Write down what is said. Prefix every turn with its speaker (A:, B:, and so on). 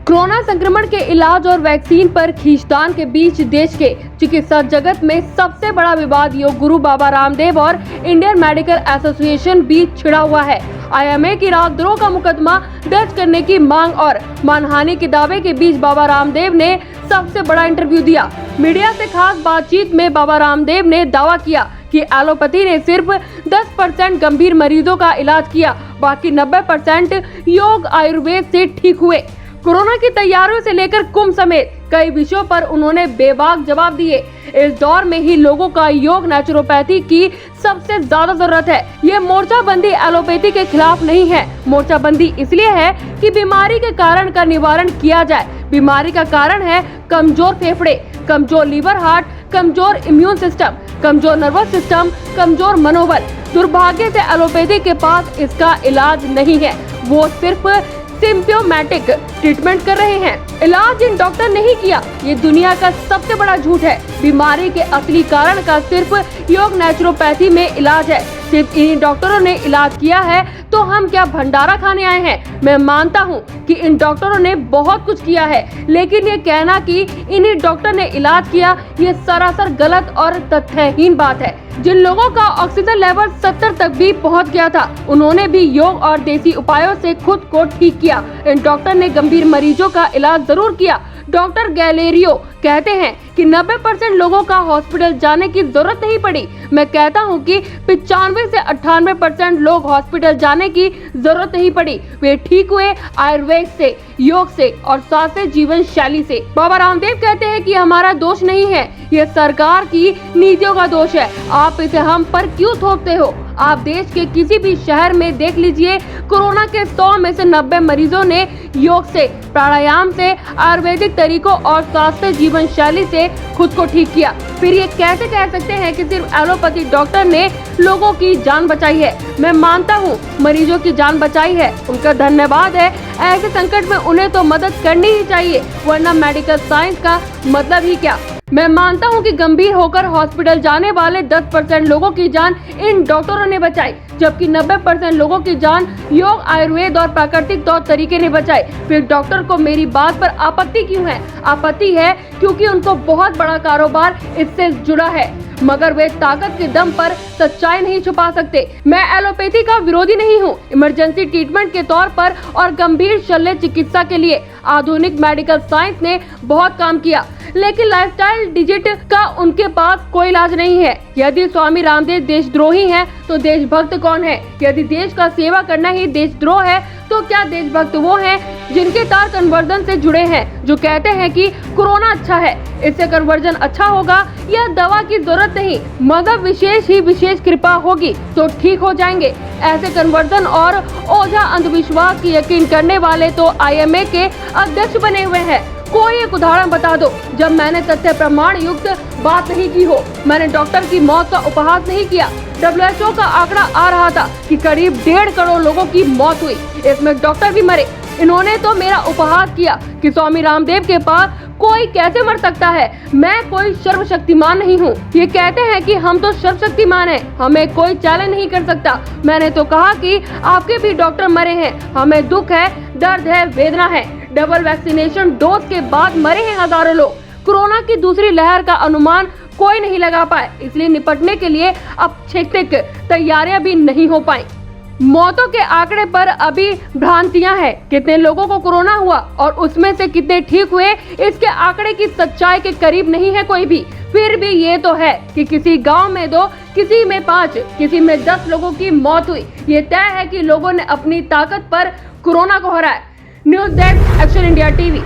A: Corona संक्रमण के इलाज और वैक्सीन पर खींचतान के बीच देश के चिकित्सा जगत में सबसे बड़ा विवाद योग गुरु बाबा रामदेव और इंडियन मेडिकल एसोसिएशन बीच छिड़ा हुआ है। आईएमए की राजद्रोह का मुकदमा दर्ज करने की मांग और मानहानि के दावे के बीच बाबा रामदेव ने सबसे बड़ा इंटरव्यू दिया। मीडिया से खास बातचीत में बाबा रामदेव ने दावा किया कि एलोपैथी ने सिर्फ 10% गंभीर मरीजों का इलाज किया, बाकी 90% योग आयुर्वेद से ठीक हुए। कोरोना की तैयारियों से लेकर कुंभ समेत कई विषयों पर उन्होंने बेबाक जवाब दिए। इस दौर में ही लोगों का योग नेचुरोपैथी की सबसे ज्यादा जरूरत है। ये मोर्चाबंदी एलोपैथी के खिलाफ नहीं है। मोर्चाबंदी इसलिए है कि बीमारी के कारण का निवारण किया जाए। बीमारी का कारण है कमजोर फेफड़े, कमजोर लीवर, हार्ट, कमजोर इम्यून सिस्टम, कमजोर नर्वस सिस्टम, कमजोर मनोबल। दुर्भाग्य से एलोपैथी के पास इसका इलाज नहीं है। वो सिर्फ सिम्प्टोमेटिक ट्रीटमेंट कर रहे हैं। इलाज इन डॉक्टर नहीं किया, ये दुनिया का सबसे बड़ा झूठ है। बीमारी के असली कारण का सिर्फ योग नेचुरोपैथी में इलाज है। सिर्फ इन डॉक्टरों ने इलाज किया है तो हम क्या भंडारा खाने आए हैं? मैं मानता हूँ कि इन डॉक्टरों ने बहुत कुछ किया है, लेकिन ये कहना कि इन्हीं डॉक्टर ने इलाज किया, ये सरासर गलत और तथ्यहीन बात है। जिन लोगों का ऑक्सीजन लेवल 70 तक भी पहुंच गया था, उन्होंने भी योग और देसी उपायों से खुद को ठीक किया। इन डॉक्टर ने गंभीर मरीजों का इलाज जरूर किया। डॉक्टर गैलेरियो कहते हैं कि 90% लोगों का हॉस्पिटल जाने की जरूरत नहीं पड़ी। मैं कहता हूं कि 95 से 98% लोग हॉस्पिटल जाने की जरूरत नहीं पड़ी। वे ठीक हुए आयुर्वेद से, योग से और स्वास्थ्य जीवन शैली से। बाबा रामदेव कहते हैं कि हमारा दोष नहीं है, ये सरकार की नीतियों का दोष है। आप इसे हम पर क्यों थोपते हो? आप देश के किसी भी शहर में देख लीजिए, कोरोना के 100 में से 90 मरीजों ने योग से, प्राणायाम से, आयुर्वेदिक तरीकों और स्वास्थ्य जीवन शैली से खुद को ठीक किया। फिर ये कैसे कह सकते हैं कि सिर्फ एलोपैथी डॉक्टर ने लोगों की जान बचाई है? मैं मानता हूँ मरीजों की जान बचाई है, उनका धन्यवाद है। ऐसे संकट में उन्हें तो मदद करनी ही चाहिए, वरना मेडिकल साइंस का मतलब ही क्या? मैं मानता हूं कि गंभीर होकर हॉस्पिटल जाने वाले 10% लोगों की जान इन डॉक्टरों ने बचाई, जबकि 90% लोगों की जान योग, आयुर्वेद और प्राकृतिक तौर तरीके ने बचाई। फिर डॉक्टर को मेरी बात पर आपत्ति क्यों है? आपत्ति है क्योंकि उनको बहुत बड़ा कारोबार इससे जुड़ा है, मगर वे ताकत के दम पर सच्चाई नहीं छुपा सकते। मैं एलोपैथी का विरोधी नहीं हूँ। इमरजेंसी ट्रीटमेंट के तौर पर और गंभीर शल्य चिकित्सा के लिए आधुनिक मेडिकल साइंस ने बहुत काम किया, लेकिन लाइफस्टाइल डिजीज का उनके पास कोई इलाज नहीं है। यदि स्वामी रामदेव देशद्रोही हैं, तो देशभक्त कौन है? यदि देश का सेवा करना ही देशद्रोह है, तो क्या देशभक्त वो हैं जिनके तार कन्वर्जन से जुड़े हैं, जो कहते हैं कि कोरोना अच्छा है, इससे कन्वर्जन अच्छा होगा, या दवा की जरूरत नहीं, मगर विशेष ही विशेष कृपा होगी तो ठीक हो जाएंगे। ऐसे कन्वर्जन और ओझा अंधविश्वास की यकीन करने वाले तो आईएमए के अध्यक्ष बने हुए हैं। कोई एक उदाहरण बता दो जब मैंने तथ्य प्रमाण युक्त बात नहीं की हो। मैंने डॉक्टर की मौत का उपहास नहीं किया। WHO का आंकड़ा आ रहा था कि करीब 1.5 करोड़ लोगों की मौत हुई, इसमें डॉक्टर भी मरे। इन्होंने तो मेरा उपहास किया कि स्वामी रामदेव के पास कोई कैसे मर सकता है। मैं कोई सर्वशक्तिमान नहीं हूँ। ये कहते हैं कि हम तो सर्वशक्तिमान हैं, हमें कोई चैलेंज नहीं कर सकता। मैंने तो कहा कि आपके भी डॉक्टर मरे हैं, हमें दुख है, दर्द है, वेदना है। डबल वैक्सीनेशन डोज के बाद मरे हैं हजारों लोग। कोरोना की दूसरी लहर का अनुमान कोई नहीं लगा पाए, इसलिए निपटने के लिए अब छेक तैयारियां भी नहीं हो पाई। मौतों के आंकड़े पर अभी भ्रांतियां हैं। कितने लोगों को कोरोना हुआ और उसमें से कितने ठीक हुए, इसके आंकड़े की सच्चाई के करीब नहीं है कोई भी। फिर भी ये तो है कि किसी गांव में 2, किसी में 5, किसी में 10 लोगों की मौत हुई। ये तय है कि लोगों ने अपनी ताकत पर कोरोना को हराया। News desk, action India TV.